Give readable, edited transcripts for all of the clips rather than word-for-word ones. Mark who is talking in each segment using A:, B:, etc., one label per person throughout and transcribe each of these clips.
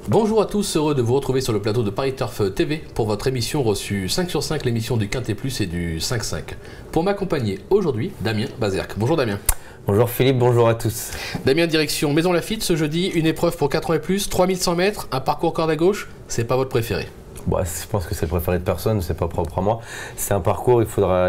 A: Bonjour à tous, heureux de vous retrouver sur le plateau de Paris Turf TV pour votre émission reçue 5 sur 5, l'émission du Quintet Plus et du 5-5. Pour m'accompagner aujourd'hui, Damien Bazerque. Bonjour Damien.
B: Bonjour Philippe, bonjour à tous.
A: Damien, direction Maison Lafitte ce jeudi, une épreuve pour 4 ans et plus, 3100 mètres, un parcours corde à gauche, c'est pas votre préféré?
B: Bon, je pense que c'est le préféré de personne, c'est pas propre à moi. C'est un parcours, il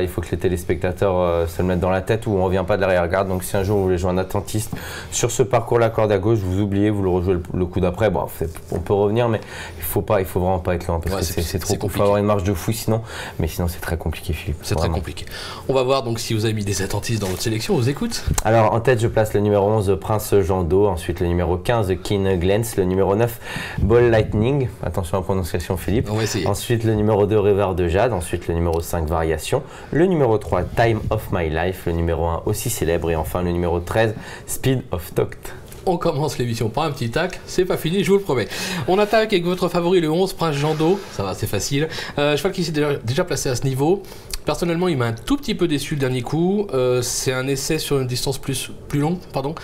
B: faut que les téléspectateurs se le mettent dans la tête où on ne revient pas de l'arrière-garde. Donc si un jour vous voulez jouer un attentiste sur ce parcours-là, corde à gauche, vous oubliez, vous le rejouez le coup d'après. Bon, on peut revenir, mais il faut vraiment pas être lent parce que c'est trop compliqué. Il faut avoir une marge de fou sinon, mais sinon c'est très compliqué Philippe.
A: C'est très compliqué. On va voir donc si vous avez mis des attentistes dans votre sélection, on vous écoute.
B: Alors en tête je place le numéro 11 Prince Jean d'Eau, ensuite le numéro 15 Keen Glens, le numéro 9 Ball Lightning, attention à la prononciation Philippe.
A: On va essayer.
B: Ensuite le numéro 2 River de Jade, ensuite le numéro 5 Variation, le numéro 3 Time of My Life, le numéro 1 aussi célèbre et enfin le numéro 13 Speed of Talk.
A: On commence l'émission par un petit tac, c'est pas fini, je vous le promets. On attaque avec votre favori le 11 Prince Jean d'Eau, ça va, c'est facile. Cheval qui s'est déjà placé à ce niveau. Personnellement il m'a un tout petit peu déçu le dernier coup, c'est un essai sur une distance plus longue, pardon.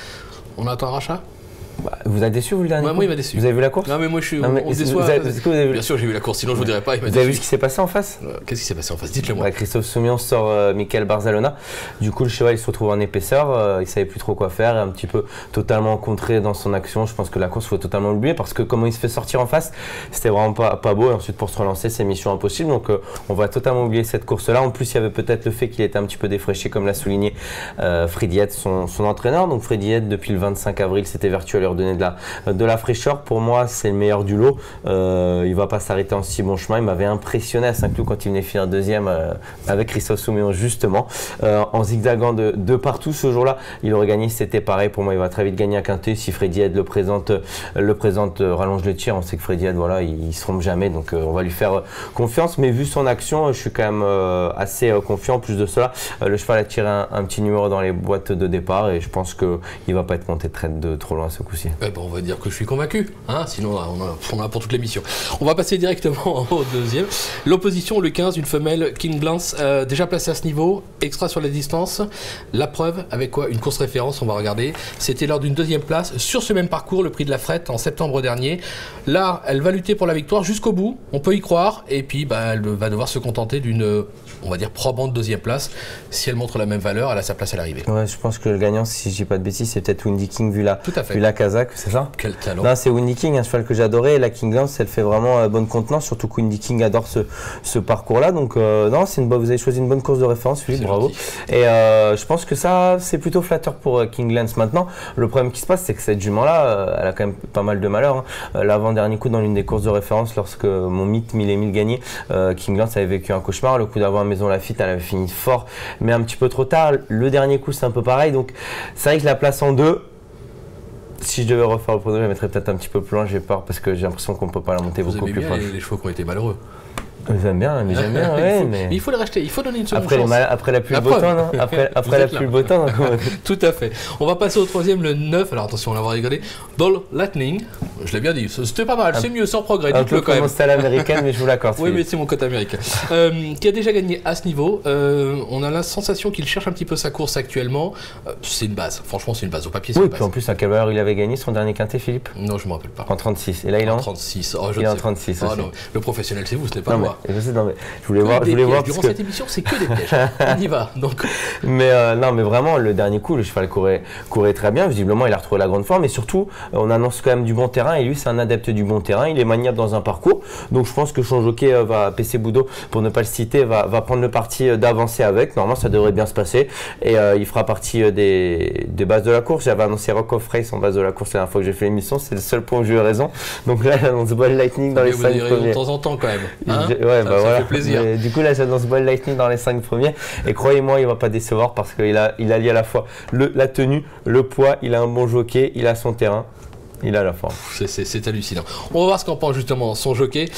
A: On attend un rachat.
B: Bah, vous êtes déçu vous le dernier coup?
A: Moi il m'a déçu.
B: Vous avez vu la course?
A: Non mais moi je suis... on se déçoit. Bien sûr j'ai vu la course, sinon je vous dirais pas.
B: Vous avez vu ce qui s'est passé en face?
A: Qu'est-ce qui s'est passé en face? Dites-le moi.
B: Christophe Soumillon sort Michael Barzalona. Du coup le cheval il se retrouve en épaisseur, il savait plus trop quoi faire, un petit peu totalement contré dans son action. Je pense que la course il faut totalement l'oublier parce que comment il se fait sortir en face, c'était vraiment pas beau. Et ensuite pour se relancer c'est mission impossible. Donc on va totalement oublier cette course là. En plus il y avait peut-être le fait qu'il était un petit peu défraîchi comme l'a souligné Freddy Head, son entraîneur. Donc Freddy Head depuis le 25 avril c'était vertueux à leur donner de la fraîcheur. Pour moi c'est le meilleur du lot, il va pas s'arrêter en si bon chemin. Il m'avait impressionné à Saint-Cloud quand il venait finir deuxième avec Christophe Soumillon justement en zigzagant de partout. Ce jour là il aurait gagné, c'était pareil. Pour moi il va très vite gagner à Quintet si Freddy Head le présente rallonge le tir. On sait que Freddy Head voilà il se trompe jamais, donc on va lui faire confiance, mais vu son action je suis quand même assez confiant. En plus de cela le cheval a tiré un petit numéro dans les boîtes de départ et je pense qu'il va pas être monté de trop loin ce coup-ci.
A: On va dire que je suis convaincu, hein, sinon on en a pour toute l'émission. On va passer directement au deuxième. L'opposition, le 15, une femelle King Glance, déjà placée à ce niveau, extra sur la distance. La preuve, avec quoi? Une course référence, on va regarder. C'était lors d'une deuxième place, sur ce même parcours, le prix de la Frette en septembre dernier. Là, elle va lutter pour la victoire jusqu'au bout, on peut y croire, et puis elle va devoir se contenter d'une, on va dire, probante deuxième place. Si elle montre la même valeur, elle a sa place à l'arrivée.
B: Ouais, je pense que le gagnant, si je dis pas de bêtises, c'est peut-être Windy King vu la Kazakh, c'est ça?
A: Quel talent.
B: Non, c'est Windy King, un cheval que j'adorais. La King Glance, elle fait vraiment bonne contenance, surtout que Windy King adore ce parcours-là. Donc, non, vous avez choisi une bonne course de référence, Philippe, bravo. Et je pense que ça, c'est plutôt flatteur pour King Glance. Maintenant, le problème qui se passe, c'est que cette jument-là, elle a quand même pas mal de malheur. Hein. L'avant-dernier coup, dans l'une des courses de référence, lorsque mon mythe 1000 et 1000 gagné, King Glance avait vécu un cauchemar. Le coup d'avoir à Maison Lafitte, elle avait fini fort, mais un petit peu trop tard. Le dernier coup, c'est un peu pareil. Donc, c'est vrai que la place en 2. Si je devais refaire le pronostic, je la mettrais peut-être un petit peu plus loin, j'ai peur parce que j'ai l'impression qu'on ne peut pas la monter beaucoup plus proche.
A: Les chevaux qui ont été malheureux.
B: J'aime bien, ouais,
A: mais il faut les racheter, il faut donner une seconde
B: chance. Après la pluie, le beau temps, non? Après la pluie, le beau temps.
A: Tout à fait. On va passer au troisième, le 9. Alors attention, on va regarder. Ball Lightning. Je l'ai bien dit, c'était pas mal, c'est mieux, sans progrès.
B: Un peu comme mon style américain, mais je vous l'accorde.
A: Oui, mais c'est mon côté américain. Qui a déjà gagné à ce niveau. On a la sensation qu'il cherche un petit peu sa course actuellement. C'est une base, franchement, c'est une base. Au papier, c'est une base.
B: Puis en plus, à quelle valeur il avait gagné son dernier quintet, Philippe?
A: Non, je ne me rappelle pas.
B: En 36. Et là, il est en
A: 36.
B: Il est en 36 aussi.
A: Non, le professionnel, c'est vous, ce n'est pas moi.
B: Je voulais voir.
A: Durant cette émission, c'est que des pièges. On y va. Donc.
B: Mais non, mais vraiment, le dernier coup, le cheval courait très bien. Visiblement, il a retrouvé la grande forme. Et surtout, on annonce quand même du bon terrain. Et lui, c'est un adepte du bon terrain. Il est maniable dans un parcours. Donc, je pense que son jockey PC Boudot, pour ne pas le citer, va prendre le parti d'avancer avec. Normalement, ça devrait bien se passer. Et il fera partie des bases de la course. J'avais annoncé Rock of Race en base de la course la dernière fois que j'ai fait l'émission. C'est le seul point où j'ai eu raison. Donc là, j'annonce Ball Lightning dans les 5 premiers.
A: De temps en temps, quand même. Hein,
B: ouais,
A: ça fait plaisir.
B: Du coup, là, j'annonce Ball Lightning dans les 5 premiers. Et croyez-moi, il ne va pas décevoir parce qu'il allie à la fois la tenue, le poids, il a un bon jockey, il a son terrain. Il a la forme.
A: C'est hallucinant. On va voir ce qu'en pense justement son jockey,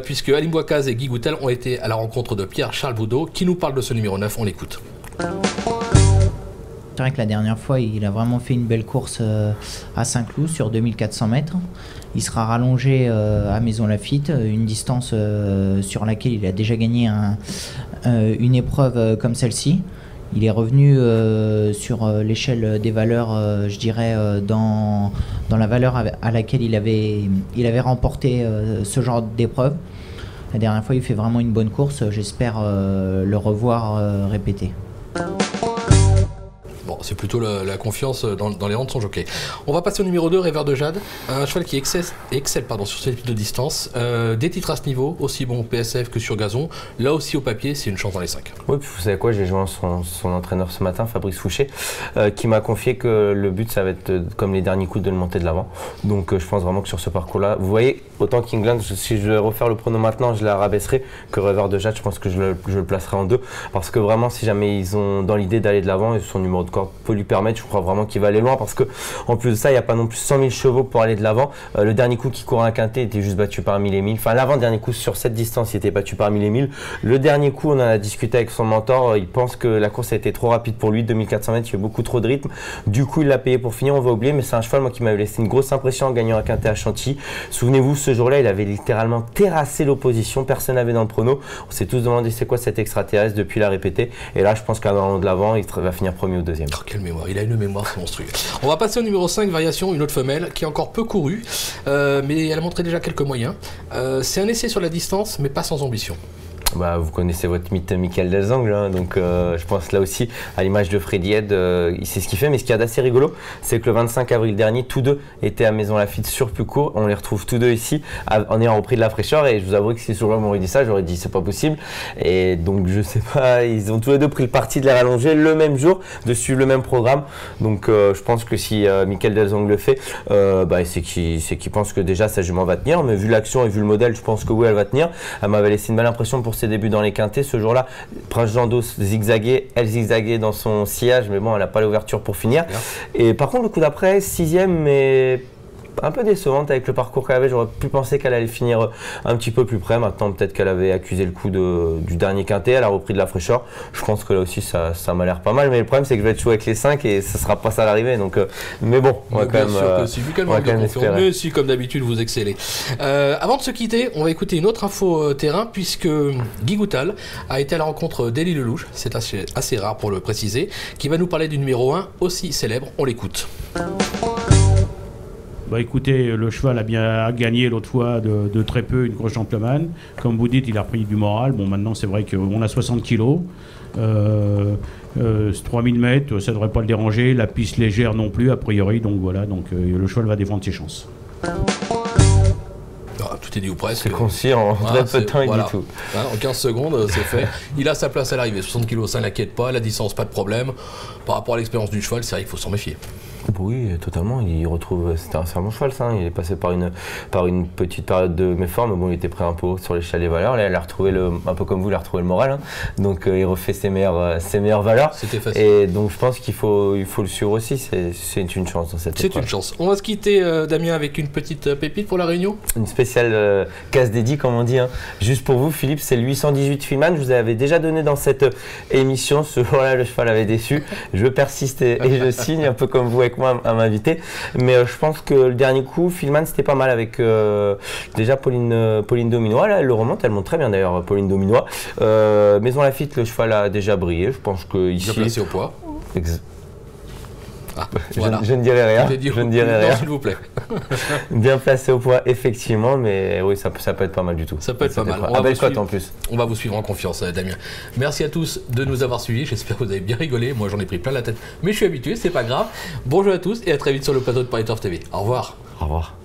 A: puisque Alim Bouakaz et Guy Goutel ont été à la rencontre de Pierre-Charles Boudot, qui nous parle de ce numéro 9. On l'écoute.
C: C'est vrai que la dernière fois, il a vraiment fait une belle course à Saint-Cloud sur 2400 mètres. Il sera rallongé à Maison Lafitte, une distance sur laquelle il a déjà gagné une épreuve comme celle-ci. Il est revenu sur l'échelle des valeurs, je dirais, dans la valeur à laquelle il avait remporté ce genre d'épreuve. La dernière fois, il fait vraiment une bonne course. J'espère le revoir répéter.
A: Bon, c'est plutôt la confiance dans les rangs de son jockey. On va passer au numéro 2, Rêveur de Jade. Un cheval qui excelle sur ses types de distance. Des titres à ce niveau, aussi bon au PSF que sur gazon. Là aussi au papier, c'est une chance dans les 5.
B: Oui, puis vous savez quoi, j'ai joint son entraîneur ce matin, Fabrice Fouché, qui m'a confié que le but, ça va être, comme les derniers coups, de le monter de l'avant. Donc je pense vraiment que sur ce parcours-là, vous voyez, autant qu'England, si je vais refaire le prono maintenant, je la rabaisserai, que Rêveur de Jade, je pense que je le placerai en 2. Parce que vraiment, si jamais ils ont dans l'idée d'aller de l'avant, et son numéro de corde peut lui permettre, je crois vraiment qu'il va aller loin, parce que en plus de ça, il n'y a pas non plus 100 000 chevaux pour aller de l'avant. Le dernier coup qui court un quintet était juste battu par 1000 et 1000. Enfin, l'avant-dernier coup sur cette distance, il était battu par 1000 et 1000. Le dernier coup, on en a discuté avec son mentor, il pense que la course a été trop rapide pour lui, 2400 mètres, il y a beaucoup trop de rythme. Du coup, il l'a payé pour finir, on va oublier, mais c'est un cheval moi, qui m'avait laissé une grosse impression en gagnant un quintet à Chantilly. Souvenez-vous, ce jour-là, il avait littéralement terrassé l'opposition, personne n'avait dans le prono. On s'est tous demandé c'est quoi cet extraterrestre, depuis l'a répété. Et là, je pense qu'à de l'avant, il va finir premier ou deuxième.
A: Oh, quelle mémoire, il a une mémoire monstrueuse. On va passer au numéro 5, Variation, une autre femelle qui est encore peu courue, mais elle a montré déjà quelques moyens. C'est un essai sur la distance, mais pas sans ambition.
B: Bah, vous connaissez votre mythe Michael Delzangles, hein, donc je pense là aussi, à l'image de Freddy Head, il sait ce qu'il fait, mais ce qu'il y a d'assez rigolo, c'est que le 25 avril dernier, tous deux étaient à Maison Lafitte sur Pucco, on les retrouve tous deux ici, en ayant repris de la fraîcheur, et je vous avoue que si ce jour-là m'aurait dit ça, j'aurais dit c'est pas possible, et donc je sais pas, ils ont tous les deux pris le parti de les rallonger le même jour, de suivre le même programme, donc je pense que si Michael Delzangles le fait, bah, c'est qu'il pense que déjà sa jument va tenir, mais vu l'action et vu le modèle, je pense que oui, elle va tenir. Elle m'avait laissé une belle impression pour ses débuts dans les quintés. Ce jour-là, Prince Jean d'Os zigzaguait, elle zigzaguait dans son sillage, mais bon, elle n'a pas l'ouverture pour finir. Et par contre, le coup d'après, 6e, mais un peu décevante avec le parcours qu'elle avait. J'aurais pu penser qu'elle allait finir un petit peu plus près. Maintenant, peut-être qu'elle avait accusé le coup du dernier quintet. Elle a repris de la fraîcheur. Je pense que là aussi, ça m'a l'air pas mal. Mais le problème, c'est que je vais être chaud avec les 5 et ce sera pas ça à l'arrivée. Donc, mais bon, on va quand même espérer.
A: Mais si, comme d'habitude, vous excellez. Avant de se quitter, on va écouter une autre info terrain, puisque Guy Goutal a été à la rencontre d'Élie Lelouch. C'est assez rare pour le préciser. Qui va nous parler du numéro 1 aussi célèbre. On l'écoute.
D: Bah écoutez, le cheval a bien gagné l'autre fois de très peu une grosse gentleman. Comme vous dites, il a repris du moral. Bon, maintenant, c'est vrai qu'on a 60 kilos. 3000 mètres, ça ne devrait pas le déranger. La piste légère non plus, a priori. Donc voilà, le cheval va défendre ses chances.
A: Tout est dit ou presque.
B: C'est concis, en très peu de temps, il dit tout.
A: Hein, en 15 secondes, c'est fait. Il a sa place à l'arrivée. 60 kg, ça n'inquiète pas. La distance, pas de problème. Par rapport à l'expérience du cheval, c'est vrai qu'il faut s'en méfier.
B: Oui, totalement. Il retrouve. C'était un bon cheval, ça. Il est passé par une petite période de méforme. Mais bon, il était prêt un peu haut sur l'échelle des valeurs. Là, il a retrouvé un peu comme vous, il a retrouvé le moral. Hein. Donc, il refait ses meilleures valeurs.
A: C'était facile.
B: Et donc, je pense qu'il faut le suivre aussi. C'est une chance dans cette épreuve.
A: C'est une chance. On va se quitter, Damien, avec une petite pépite pour la Réunion.
B: Une spéciale case dédiée, comme on dit. Hein. Juste pour vous, Philippe, c'est le 818 Filman. Je vous avais déjà donné dans cette émission. Ce jour-là, le cheval avait déçu. Je persiste et je signe, un peu comme vous avec moi à m'inviter. Mais je pense que le dernier coup, Filman, c'était pas mal avec déjà Pauline Dominois. Là, elle le remonte, elle monte très bien d'ailleurs, Pauline Dominois. Maison Lafitte, le cheval a déjà brillé. Je pense que ici.
A: Bien placé au poids. Ah, voilà.
B: Je ne dirai rien. Je ne dirai rien.
A: S'il vous plaît.
B: Bien placé au poids, effectivement, mais oui, ça peut être pas mal du tout.
A: Ça peut être pas mal.
B: Belle cote en plus.
A: On va vous suivre en confiance, Damien. Merci à tous de nous avoir suivis. J'espère que vous avez bien rigolé. Moi, j'en ai pris plein la tête, mais je suis habitué, c'est pas grave. Bonjour à tous et à très vite sur le plateau de Paris Turf TV. Au revoir.
B: Au revoir.